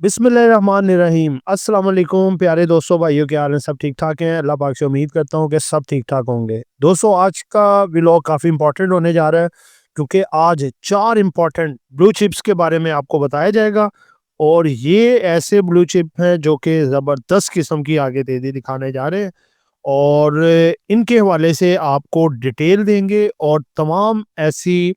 बिस्मिल्लाहिर्रहमानिर्रहीम। अस्सलाम वालेकुम प्यारे दोस्तों, भाइयों, क्या हाल है? सब ठीक ठाक हैं? अल्लाह पाक से उम्मीद करता हूँ कि सब ठीक ठाक होंगे। दोस्तों, आज का व्लॉग काफ़ी इंपॉर्टेंट होने जा रहा है क्योंकि आज 4 इंपॉर्टेंट ब्लू चिप्स के बारे में आपको बताया जाएगा और ये ऐसे ब्लू चिप हैं जो कि ज़बरदस्त किस्म की आगे तेज़ी दिखाने जा रहे हैं और इनके हवाले से आपको डिटेल देंगे और तमाम ऐसी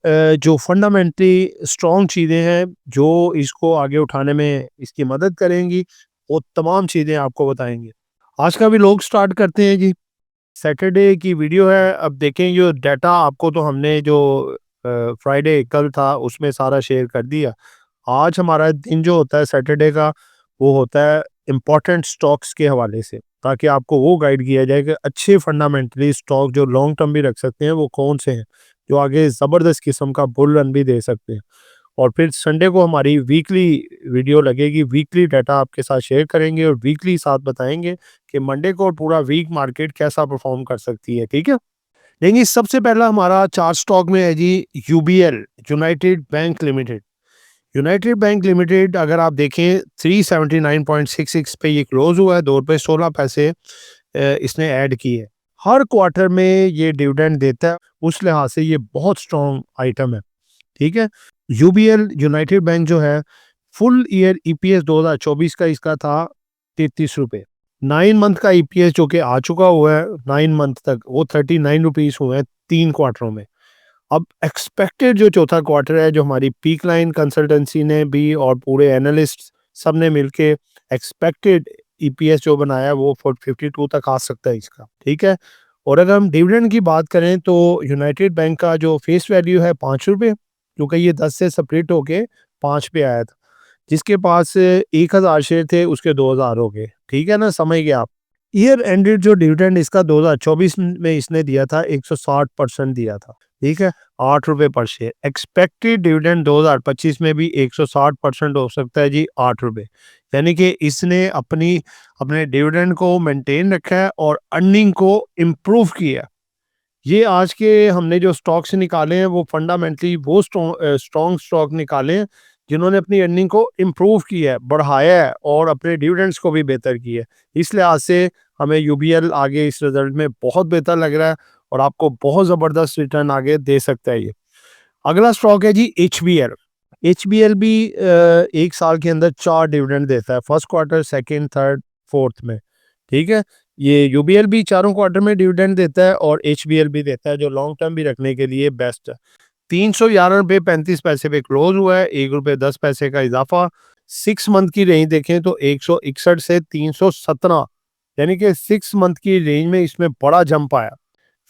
जो फंडामेंटली स्ट्रॉन्ग चीज़ें हैं जो इसको आगे उठाने में इसकी मदद करेंगी, वो तमाम चीज़ें आपको बताएँगे। आज का व्लॉग स्टार्ट करते हैं जी। सैटरडे की वीडियो है। अब देखें, जो डाटा आपको तो हमने जो फ्राइडे कल था उसमें सारा शेयर कर दिया। आज हमारा दिन जो होता है सैटरडे का, वो होता है इम्पोर्टेंट स्टॉक्स के हवाले से, ताकि आपको वो गाइड किया जाए कि अच्छे फंडामेंटली स्टॉक जो लॉन्ग टर्म भी रख सकते हैं वो कौन से हैं, जो आगे ज़बरदस्त किस्म का बुल रन भी दे सकते हैं। और फिर संडे को हमारी वीकली वीडियो लगेगी, वीकली डाटा आपके साथ शेयर करेंगे और वीकली साथ बताएंगे कि मंडे को पूरा वीक मार्केट कैसा परफॉर्म कर सकती है। ठीक है, देखिए, सबसे पहला हमारा चार स्टॉक में है जी UBL, united bank limited. United bank limited अगर आप देखें 379.66 पे ये क्लोज हुआ है, 2 रुपये 16 पैसे इसने ऐड की है। हर क्वार्टर में ये डिविडेंड देता है, उस लिहाज से ये बहुत स्ट्रॉन्ग आइटम है। ठीक है, यूबीएल यूनाइटेड बैंक जो है, फुल ईयर ईपीएस 2024 का इसका था 33 रुपये। 9 मंथ का ईपीएस जो कि आ चुका हुआ है 9 मंथ तक, वो 39 रुपीज़ हुए हैं 3 क्वार्टरों में। अब एक्सपेक्टेड जो चौथा क्वार्टर है, जो हमारी पीक लाइन कंसल्टेंसी ने भी और पूरे एनालिस्ट सब ने मिलके एक्सपेक्टेड ईपीएस जो बनाया है वो 52 तक आ सकता है इसका। ठीक है, और अगर हम डिविडेंड की बात करें तो यूनाइटेड बैंक का जो फेस वैल्यू है 5 रुपये, क्योंकि ये 10 से स्प्लिट होके 5 पे आया था। जिसके पास 1000 शेयर थे उसके 2000 हो गए। ठीक है ना, समझ गए आप। ईयर एंडेड जो डिविडेंड इसका 2024 में इसने दिया था 160% दिया था। ठीक है, 8 रुपये पर शेयर। एक्सपेक्टेड डिविडेंड 2025 में भी 160% हो सकता है जी, 8 रुपये। यानी कि इसने अपने डिविडेंड को मेंटेन रखा है और अर्निंग को इम्प्रूव किया। ये आज के हमने जो स्टॉक्स निकाले हैं वो फंडामेंटली वो स्ट्रॉन्ग स्टॉक निकाले हैं जिन्होंने अपनी अर्निंग को इम्प्रूव किया है, बढ़ाया है और अपने डिविडेंड्स को भी बेहतर किया है। इस लिहाज से हमें यूबीएल आगे इस रिजल्ट में बहुत बेहतर लग रहा है और आपको बहुत ज़बरदस्त रिटर्न आगे दे सकता है ये। अगला स्टॉक है जी एचबीएल। एचबीएल भी 1 साल के अंदर 4 डिविडेंड देता है, first quarter, second, third, fourth में। ठीक है, ये यूबीएल भी चारों क्वार्टर में डिविडेंड देता है और एचबीएल भी देता है, जो लॉन्ग टर्म भी रखने के लिए बेस्ट है। 311 रुपये 35 पैसे पे क्लोज हुआ है, 1 रुपये 10 पैसे का इजाफा। 6 मंथ की रेंज देखें तो 161 से 317, यानी कि 6 मंथ की रेंज में इसमें बड़ा जंप आया।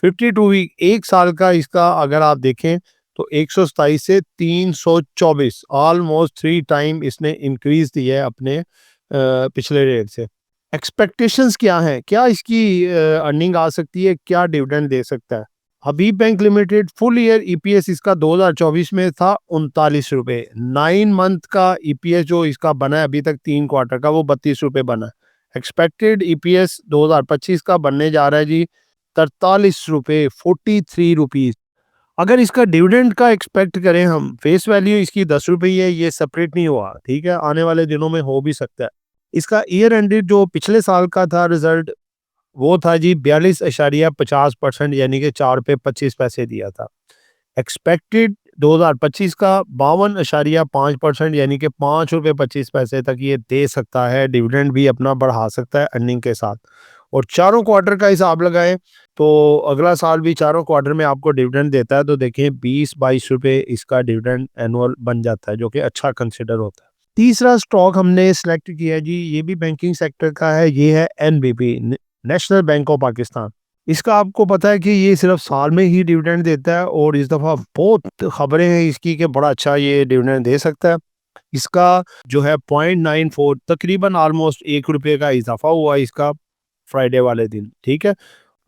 52 वीक, 1 साल का इसका अगर आप देखें तो 127 से 324, ऑलमोस्ट 3 टाइम इसने इंक्रीज दिया है अपने पिछले रेट से। एक्सपेक्टेशंस क्या हैं, क्या इसकी अर्निंग आ सकती है, क्या डिविडेंड दे सकता है? Habib bank limited, full year EPS इसका 2024 में था 39 रुपये। 9 मंथ का ईपीएस जो इसका बना है अभी तक 3 क्वार्टर का, वो 32 रुपये बना है। एक्सपेक्टेड ईपीएस 2025 का बनने जा रहा है जी 43 रुपये, 43 रुपीज। अगर इसका डिविडेंड का एक्सपेक्ट करें हम, फेस वैल्यू इसकी 10 रुपये है, ये सेपरेट नहीं हुआ। ठीक है, आने वाले दिनों में हो भी सकता है। इसका ईयर एंडेड जो पिछले साल का था रिजल्ट, वो था जी 42.50%, यानी कि 4 रुपये 25 पैसे दिया था। एक्सपेक्टेड 2025 का 52.5%, यानी कि 5 रुपये 25 पैसे तक ये दे सकता है, डिविडेंड भी अपना बढ़ा सकता है अर्निंग के साथ। और चारों क्वार्टर का हिसाब लगाएं तो अगला साल भी चारों क्वार्टर में आपको डिविडेंड देता है, तो देखिए 20-22 रुपये इसका डिविडेंड एनुअल बन जाता है, जो कि अच्छा कंसिडर होता है। तीसरा स्टॉक हमने सेलेक्ट किया जी, ये भी बैंकिंग सेक्टर का है, ये है NBP, national bank of Pakistan. इसका आपको पता है कि ये सिर्फ साल में ही डिविडेंड देता है और इस दफ़ा बहुत खबरें हैं इसकी कि बड़ा अच्छा ये डिविडेंड दे सकता है। इसका जो है 0.94, तकरीबन ऑलमोस्ट 1 रुपये का इजाफा हुआ इसका फ्राइडे वाले दिन। ठीक है,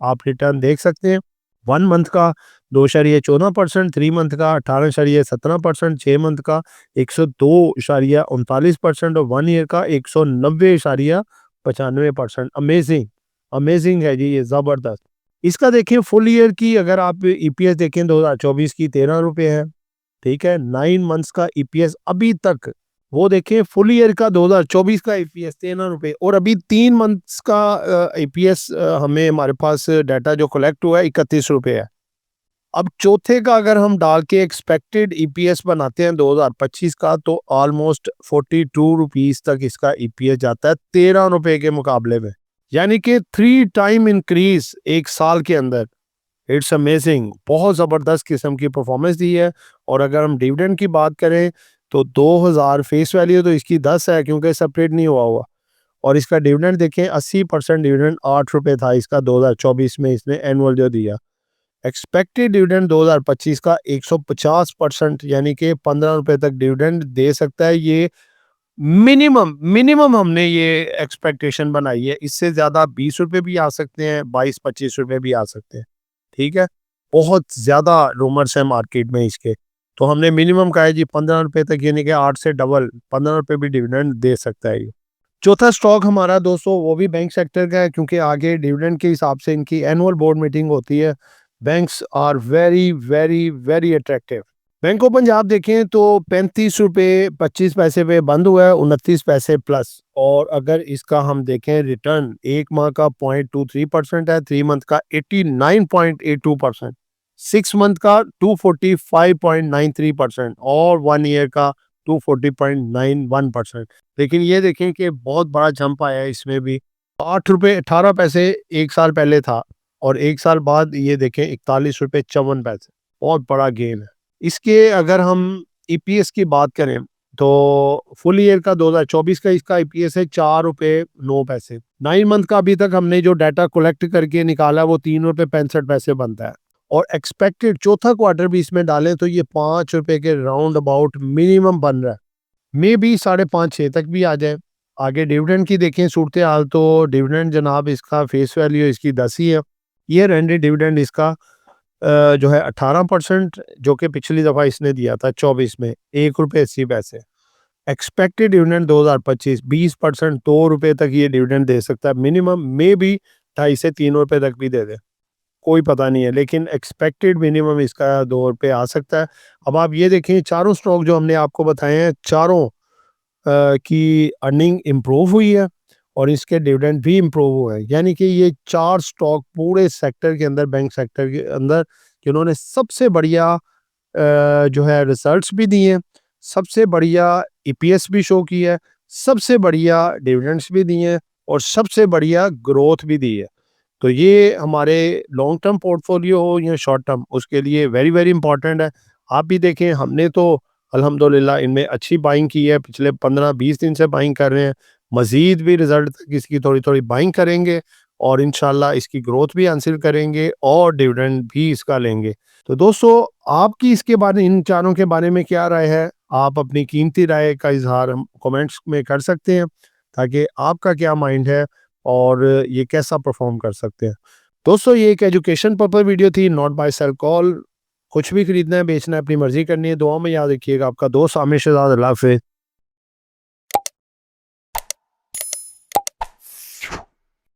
आप रिटर्न देख सकते हैं। 1 मंथ का 2.14%, 3 मंथ का 18.17%, 6 मंथ का 102.39% और 1 ईयर का 190.95%। अमेजिंग, अमेजिंग है जी, ये ज़बरदस्त। इसका देखिए फुल ईयर की अगर आप ईपीएस देखें 2024 की 13 रुपये है। ठीक है, 9 मंथ्स का ईपीएस अभी तक वो देखिए फुल ईयर का 2024 का ईपीएस 13 रुपए और अभी 3 मंथ्स का ईपीएस हमें हमारे पास डाटा जो कलेक्ट हुआ है 31 रुपए है। अब चौथे का अगर हम डाल के एक्सपेक्टेड ईपीएस बनाते हैं 2025 का तो ऑलमोस्ट 42 रुपीस तक इसका ईपीएस जाता है 13 रुपए के मुकाबले में, यानी कि 3 टाइम इंक्रीज एक साल के अंदर। इट्स अमेजिंग, बहुत ज़बरदस्त किस्म की परफॉर्मेंस दी है। और अगर हम डिविडेंड की बात करें तो 2000 फेस वैल्यू तो इसकी 10 है क्योंकि सेपरेट नहीं हुआ और इसका डिविडेंड देखें 80% डिविडेंड 8 रुपए था इसका 2024 में इसने एनुअल जो दिया। एक्सपेक्टेड डिविडेंड 2025 का 150% यानी कि 15 रुपए तक डिविडेंड दे सकता है। ये मिनिमम मिनिमम हमने ये एक्सपेक्टेशन बनाई है, इससे ज़्यादा 20 रुपए भी आ सकते हैं, 22-25 रुपए भी आ सकते हैं। ठीक है, बहुत ज़्यादा रूमर्स हैं मार्केट में इसके, तो हमने मिनिमम कहा है जी 15 रुपए तक, यानी कि 8 से डबल 15 रुपए भी डिविडेंड दे सकता है ये। चौथा स्टॉक हमारा दोस्तों वो भी बैंक सेक्टर का है क्योंकि आगे डिविडेंड के हिसाब से इनकी एनुअल बोर्ड मीटिंग होती है। Banks are very very very attractive. Bank of Punjab देखें तो 35 रुपये 25 पैसे पे बंद हुआ है, 29 पैसे प्लस। और अगर इसका हम देखें रिटर्न, एक माह का 0.23% है, 3 मंथ का 89.82%, 6 मंथ का 245.93% और 1 ईयर का 240.91%। लेकिन ये देखें कि बहुत बड़ा जंप आया है इसमें भी। 8 रुपये 18 पैसे एक साल पहले था और एक साल बाद ये देखें 41 रुपये 54 पैसे, बहुत बड़ा गेन है। इसके अगर हम ईपीएस की बात करें तो फुल ईयर का 2024 का इसका ईपीएस है 4 रुपये 9 पैसे। 9 मंथ का अभी तक हमने जो डाटा कलेक्ट करके निकाला वो 3 रुपये 65 पैसे बनता है। और एक्सपेक्टेड चौथा क्वार्टर भी इसमें डालें तो ये 5 रुपये के राउंड अबाउट मिनिमम बन रहा है, मे बी 5.5-6 तक भी आ जाए। आगे डिविडेंड की देखें सूरत हाल तो डिविडेंड जनाब इसका फेस वैल्यू इसकी 10 ही है। ईयर एंडेड डिविडेंड इसका जो है 18%, जो कि पिछली दफ़ा इसने दिया था 24 में 1 रुपये 80 पैसे। एक्सपेक्टेड डिविडेंड 2025 20%, 2 रुपये तक ये डिविडेंड दे सकता है मिनिमम, मे बी 2.5 से 3 रुपये तक भी दे दे, कोई पता नहीं है, लेकिन एक्सपेक्टेड मिनिमम इसका 2 रुपये आ सकता है। अब आप ये देखें चारों स्टॉक जो हमने आपको बताए हैं चारों की अर्निंग इम्प्रूव हुई है और इसके डिविडेंड भी इम्प्रूव हुए हैं, यानी कि ये 4 स्टॉक पूरे सेक्टर के अंदर, बैंक सेक्टर के अंदर, जिन्होंने सबसे बढ़िया जो है रिजल्ट्स भी दिए हैं, सबसे बढ़िया ईपीएस भी शो किया है, सबसे बढ़िया डिविडेंड्स भी दिए हैं और सबसे बढ़िया ग्रोथ भी दी है। तो ये हमारे लॉन्ग टर्म पोर्टफोलियो हो या शॉर्ट टर्म, उसके लिए वेरी वेरी इंपॉर्टेंट है। आप भी देखें हमने तो अल्हम्दुलिल्लाह इनमें अच्छी बाइंग की है, पिछले 15-20 दिन से बाइंग कर रहे हैं, मज़ीद भी रिजल्ट तक इसकी थोड़ी थोड़ी बाइंग करेंगे और इंशाल्लाह इसकी ग्रोथ भी हासिल करेंगे और डिविडेंड भी इसका लेंगे। तो दोस्तों आपकी इसके बारे, इन चारों के बारे में क्या राय है? आप अपनी कीमती राय का इजहार हम कमेंट्स में कर सकते हैं ताकि आपका क्या माइंड है और ये कैसा परफॉर्म कर सकते हैं। दोस्तों ये एक एजुकेशन पर्पस वीडियो थी, नॉट बाय सेल कॉल। कुछ भी खरीदना है बेचना है अपनी मर्जी करनी है। दुआ में याद रखिएगा। आपका दोस्त आमिर शहजाद। अल्लाह हाफ़िज़।